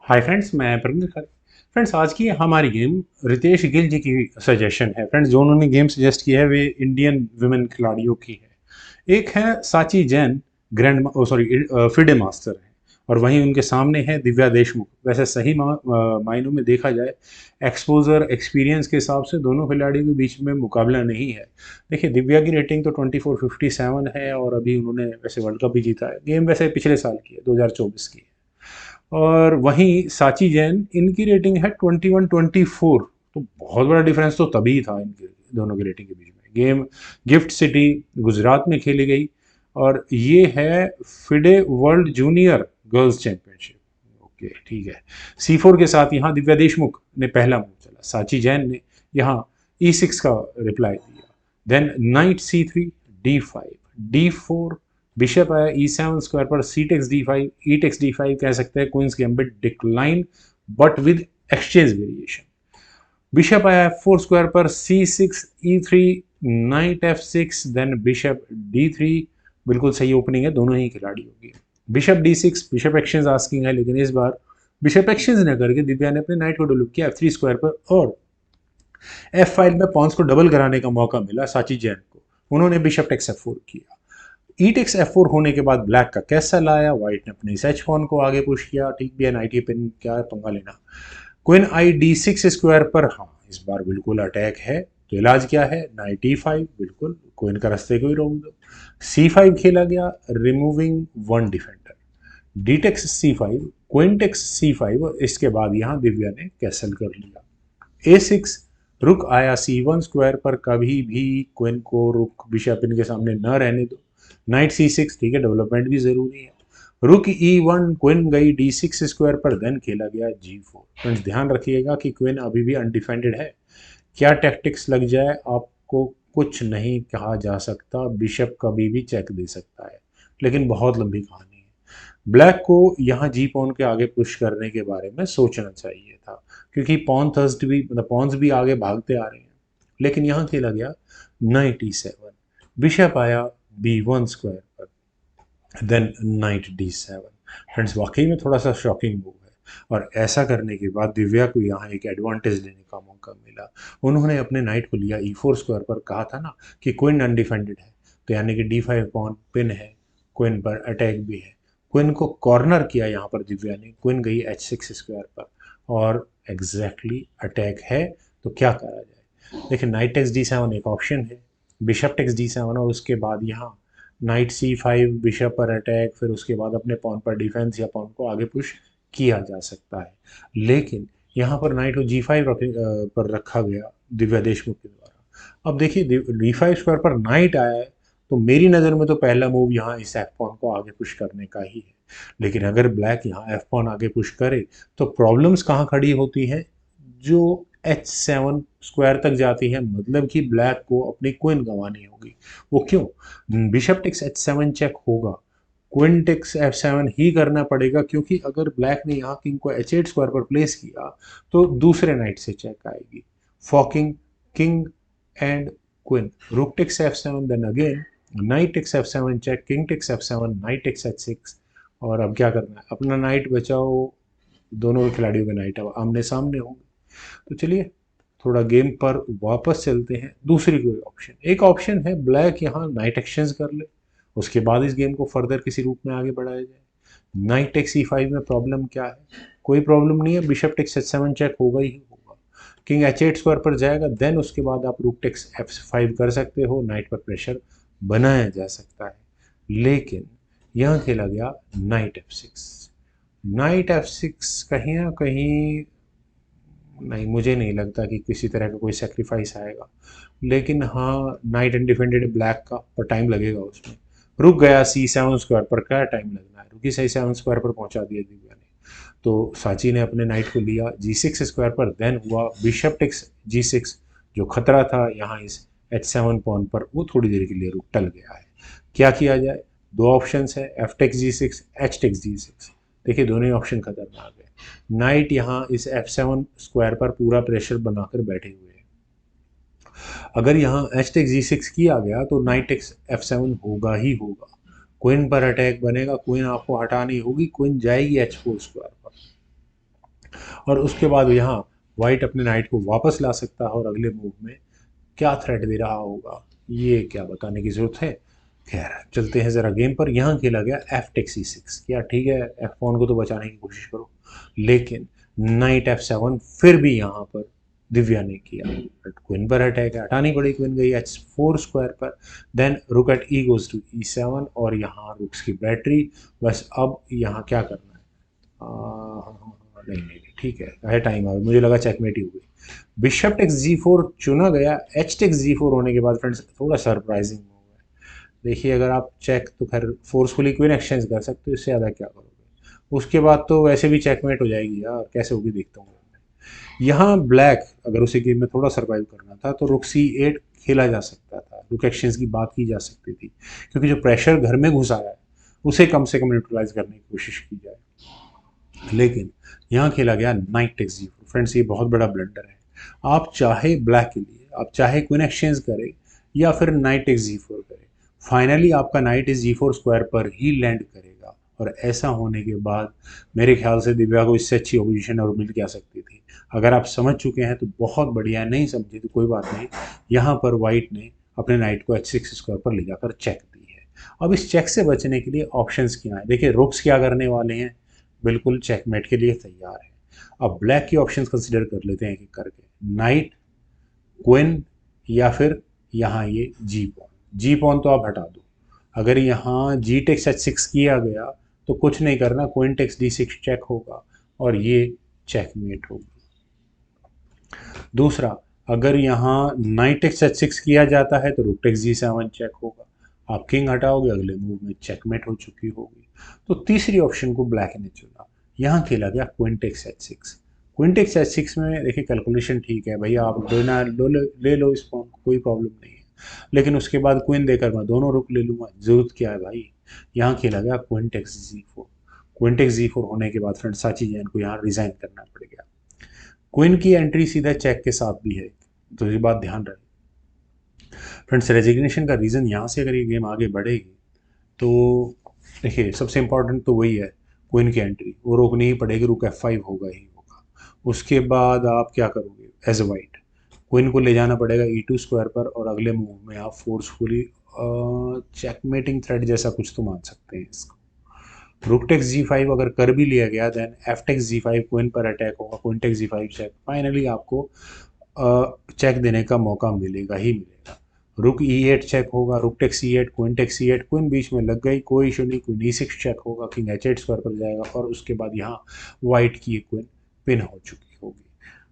Hi friends, मैं प्रवीण खरे। Friends, आज की हमारी गेम रितेश गिल जी की सजेशन है। फ्रेंड्स, जो उन्होंने गेम सजेस्ट की है वे इंडियन वुमेन खिलाड़ियों की है। एक है साची Jain, grand sorry FIDE master है, और वहीं उनके सामने है दिव्या देशमुख। वैसे सही मायनों में देखा जाए, एक्सपोजर एक्सपीरियंस के हिसाब से दोनों खिलाड़ियों के बीच में मुकाबला नहीं है। देखिए, दिव्या की रेटिंग तो 2457 है, और अभी उन्होंने वैसे वर्ल्ड कप भी जीता है। गेम वैसे पिछले साल की है, 2024 की है। और वहीं साची जैन, इनकी रेटिंग है 21-24। तो बहुत बड़ा डिफरेंस तो तभी था इनके दोनों की रेटिंग के बीच में। गेम गिफ्ट सिटी गुजरात में खेली गई, और ये है FIDE world junior girls championship. Okay, ठीक है। C4 के साथ यहाँ दिव्या देशमुख ने पहला मूव चला, साची जैन ने यहाँ E6 का रिप्लाई दिया। Then night C3, D5, D4, bishop आया E7 स्क्वायर पर, सी टेक्स D5, ई टेक्स D5 कह सकते हैं queen's gambit declined but with exchange variation. Bishop आया F4 स्क्वायर पर, C6, E3, night F6, then bishop D3। बिल्कुल सही ओपनिंग है दोनों ही खिलाड़ियों की। Bishop D6, bishop exchange asking है, लेकिन इस बार बिशप एक्सचेंज न करके दिव्या ने अपने नाइट को डेवलप किया F3 स्क्वायर पर, और F5 में पॉन्स को डबल कराने का मौका मिला साची जैन को। उन्होंने बिशप टेक्स F4 किया। ई टेक्स F4 होने के बाद ब्लैक का कैसल आया, व्हाइट ने अपने इस एच पॉन को आगे पुश किया। ठीक भी है, नाइट ये पिन क्या है, पंगा लेना। क्वीन आई D6 स्क्वायर पर, हाँ इस बार बिल्कुल अटैक है। तो इलाज क्या है, नाइट E5, बिल्कुल क्वीन का रास्ते को ही रोक दो। C5 खेला गया, removing one defender. D takes C5, queen takes C5, इसके बाद यहाँ दिव्या ने कैसल कर लिया। A6, रुक आया C1 स्क्वायर पर, कभी भी क्वीन को रुक बिशप इनके सामने न रहने दो। नाइट C6, ठीक है, डेवलपमेंट भी जरूरी है। रुक E1, क्वीन गई D6 स्क्वायर पर, देन खेला गया G4। फ्रेंड्स, ध्यान रखिएगा कि क्वीन अभी भी अनडिफेंडेड है। क्या टैक्टिक्स लग जाए आपको कुछ नहीं कहा जा सकता, बिशप कभी भी चेक दे सकता है, लेकिन बहुत लंबी कहानी है। ब्लैक को यहाँ जी पॉन के आगे पुश करने के बारे में सोचना चाहिए था, क्योंकि पॉन थर्स्ट भी, मतलब पॉन्स भी आगे भागते आ रहे हैं। लेकिन यहाँ खेला गया नाइट E7, बिशप आया B1 स्क्वायर पर, देन नाइट D7। फ्रेंड्स, वाकई में थोड़ा सा शॉकिंग मूव है, और ऐसा करने के बाद दिव्या को यहाँ एक एडवांटेज लेने का मौका मिला। उन्होंने अपने नाइट को लिया E4 स्क्वायर पर। कहा था ना कि क्वीन अनडिफेंडेड है, तो यानी कि D5 पॉन पिन है, क्वीन पर अटैक भी है। क्वीन को कॉर्नर किया यहाँ पर दिव्या ने, क्वीन गई H6 स्क्वायर पर, और एग्जैक्टली अटैक है। तो क्या करा जाए, देखिए नाइट टेक्स D7 एक ऑप्शन है, बिशप टेक्स D7, और उसके बाद यहाँ नाइट C5, बिशप पर अटैक, फिर उसके बाद अपने पॉन पर डिफेंस या पॉन को आगे पुश किया जा सकता है। लेकिन यहाँ पर नाइट को G5 पर रखा गया दिव्या देशमुख के द्वारा। अब देखिए, D5 स्क्वायर पर नाइट आया है, तो मेरी नज़र में तो पहला मूव यहाँ इस एफ पॉन को आगे पुश करने का ही है। लेकिन अगर ब्लैक यहाँ एफ पॉन आगे पुश करे, तो प्रॉब्लम्स कहाँ खड़ी होती हैं, जो H7 स्क्वायर तक जाती है, मतलब कि ब्लैक को अपनी क्वीन गंवानी होगी। वो क्यों, बिशप टेक्स H7 चेक होगा, क्वीन टेक्स F7 ही करना पड़ेगा, क्योंकि अगर ब्लैक ने यहाँ किंग को H8 स्क्वायर पर प्लेस किया, तो दूसरे नाइट से चेक आएगी, forking king and queen. Rook takes F7, then again knight takes F7 check, king takes F7, knight takes H6। और अब क्या करना है, अपना नाइट बचाओ, दोनों खिलाड़ियों के नाइट अब आमने सामने होंगे। तो चलिए थोड़ा गेम पर वापस चलते हैं। दूसरी कोई ऑप्शन, एक ऑप्शन है ब्लैक यहाँ नाइट एक्सचेंज कर ले, उसके बाद इस गेम को फर्दर किसी रूप में आगे बढ़ाया जाए। नाइट टेक्स E5 में प्रॉब्लम क्या है, कोई प्रॉब्लम नहीं है, बिशप टेक्स H7 चेक होगा ही होगा। किंग H8 स्क्वायर पर जाएगा, देन उसके बाद आप रूक टेक्स F5 कर सकते हो, नाइट पर प्रेशर बनाया जा सकता है। लेकिन यहाँ खेला गया नाइट F6। नाइट F6 कहीं ना कहीं, नहीं मुझे नहीं लगता कि किसी तरह का कोई सेक्रीफाइस आएगा। लेकिन हाँ, नाइट अनडिफेंडेड ब्लैक का, पर टाइम लगेगा उसमें। रुक गया C7 स्क्वायर पर, क्या टाइम लगना है, रुकी C7 स्क्वायर पर पहुंचा दिया दिव्या ने। तो साची ने अपने नाइट को लिया G6 स्क्वायर पर, देन हुआ बिशप टेक्स G6। जो खतरा था यहाँ इस H7 पॉन पर, वो थोड़ी देर के लिए रुक टल गया है। क्या किया जाए, दो ऑप्शन है, F takes G6, H takes G6। देखिए दोनों ही ऑप्शन खतरनाक है। नाइट यहाँ इस F7 स्क्वायर पर पूरा प्रेशर बनाकर बैठे हुए हैं। अगर यहाँ एच टेक्स G6 किया गया, तो नाइट टेक्स F7 होगा ही होगा, क्वीन पर अटैक बनेगा, क्वीन आपको हटानी होगी, क्वीन जाएगी H4 स्क्वायर पर। और उसके बाद यहाँ वाइट अपने नाइट को वापस ला सकता है और अगले मूव में क्या थ्रेट दे रहा होगा ये क्या बताने की ज़रूरत है। खैर चलते हैं ज़रा गेम पर। यहाँ खेला गया एफ टेक C6। क्या ठीक है, एफ पॉन को तो बचाने की कोशिश करो, लेकिन नाइट F7 फिर भी यहाँ पर दिव्या ने किया। क्वीन पर अटैक है, हटानी पड़ी, क्वीन गई H4 स्क्वायर पर। देन रुक eight E goes to E7 और यहाँ रुक्स की बैटरी। बस अब यहाँ क्या करना है, नहीं नहीं ठीक है टाइम आ गया, मुझे लगा चेकमेट ही हुई। बिशप टेक्स G4 चुना गया। एच टेक्स G4 होने के बाद फ्रेंड्स थोड़ा सरप्राइजिंग हो गया। देखिए अगर आप चेक तो खैर फोर्सफुली क्वीन एक्सचेंज कर सकते हो, इससे ज़्यादा क्या करोगे। उसके बाद तो वैसे भी चेकमेट हो जाएगी यार, कैसे होगी देखता हूँ। यहाँ ब्लैक अगर उसे गेम में थोड़ा सर्वाइव करना था तो रुक C8 खेला जा सकता था, रुक एक्सचेंज की बात की जा सकती थी, क्योंकि जो प्रेशर घर में घुस आया है उसे कम से कम न्यूट्रलाइज करने की कोशिश की जाए। लेकिन यहाँ खेला गया नाइट टेक्स G4। फ्रेंड्स ये बहुत बड़ा ब्लंडर है। आप चाहे ब्लैक के लिए आप चाहे क्वीन एक्सचेंज करें या फिर नाइट टेक्स G4 करें, फाइनली आपका नाइट इस G4 स्क्वायर पर ही लैंड करेगा। और ऐसा होने के बाद मेरे ख्याल से दिव्या को इससे अच्छी पोजीशन और मिल क्या सकती थी। अगर आप समझ चुके हैं तो बहुत बढ़िया, नहीं समझे तो कोई बात नहीं। यहाँ पर वाइट ने अपने नाइट को H6 स्क्वायर पर ले जाकर चेक दी है। अब इस चेक से बचने के लिए ऑप्शंस क्या हैं, देखिए रुक्स क्या करने वाले हैं, बिल्कुल चेकमेट के लिए तैयार है। अब ब्लैक की ऑप्शंस कंसिडर कर लेते हैं एक एक करके। नाइट, क्वीन या फिर यहाँ ये जी पॉन तो आप हटा दो। अगर यहाँ जी टेक्स H6 किया गया तो कुछ नहीं करना, क्वीन टेक्स D6 चेक होगा और ये चेकमेट होगी। दूसरा, अगर यहाँ नाइट टेक्स H6 किया जाता है तो रुक टेक्स G7 चेक होगा। आप किंग हटाओगे, अगले मूव में चेकमेट हो चुकी होगी। तो तीसरी ऑप्शन को ब्लैक ने चुना। यहाँ खेला गया queen takes H6। Queen takes H6 में देखिए कैलकुलेशन ठीक है भैया, आप लेना ले लो इस पॉन को, कोई प्रॉब्लम नहीं है, लेकिन उसके बाद क्वीन देकर मैं दोनों रुक ले लूँगा, ज़रूरत क्या है भाई। यहाँ खेला गया queen takes G4। Queen takes G4 होने के बाद फ्रेंड साची जैन को यहाँ रिजाइन करना पड़ गया। क्वीन की एंट्री सीधा चेक के साथ भी है, तो ये बात ध्यान रहे। फ्रेंड्स रेजिग्नेशन का रीज़न यहाँ से अगर ये गेम आगे बढ़ेगी तो देखिए सबसे इम्पॉर्टेंट तो वही है, क्वीन की एंट्री वो रोकनी ही पड़ेगी, रुक F5 होगा ही होगा। उसके बाद आप क्या करोगे एज ए वाइट, क्वीन को ले जाना पड़ेगा E2 स्क्वायर पर और अगले मूव में आप फोर्सफुली चेकमेटिंग थ्रेड जैसा कुछ तो मान सकते हैं इसको। रुक टेक्स G5 अगर कर भी लिया गया then f takes G5 queen पर अटैक होगा, queen takes G5 check, finally आपको चेक देने का मौका मिलेगा ही मिलेगा। रुक E8 चेक होगा, रुक takes E8 queen takes E8, queen बीच में लग गई कोई इशू नहीं, क्वीन E6 चेक होगा, किंग H8 स्क्वायर पर जाएगा और उसके बाद यहाँ वाइट की क्वीन पिन हो चुकी होगी।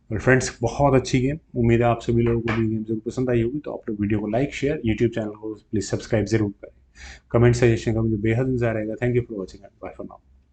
और फ्रेंड्स बहुत अच्छी गेम, उम्मीद है आप सभी लोगों को भी गेम जरूर पसंद आई होगी। तो आप लोग वीडियो को लाइक शेयर, यूट्यूब चैनल को प्लीज़ सब्सक्राइब जरूर करें। कमेंट सजेशन का मुझे बेहद इंतजार रहेगा। Thank you for watching and bye for now.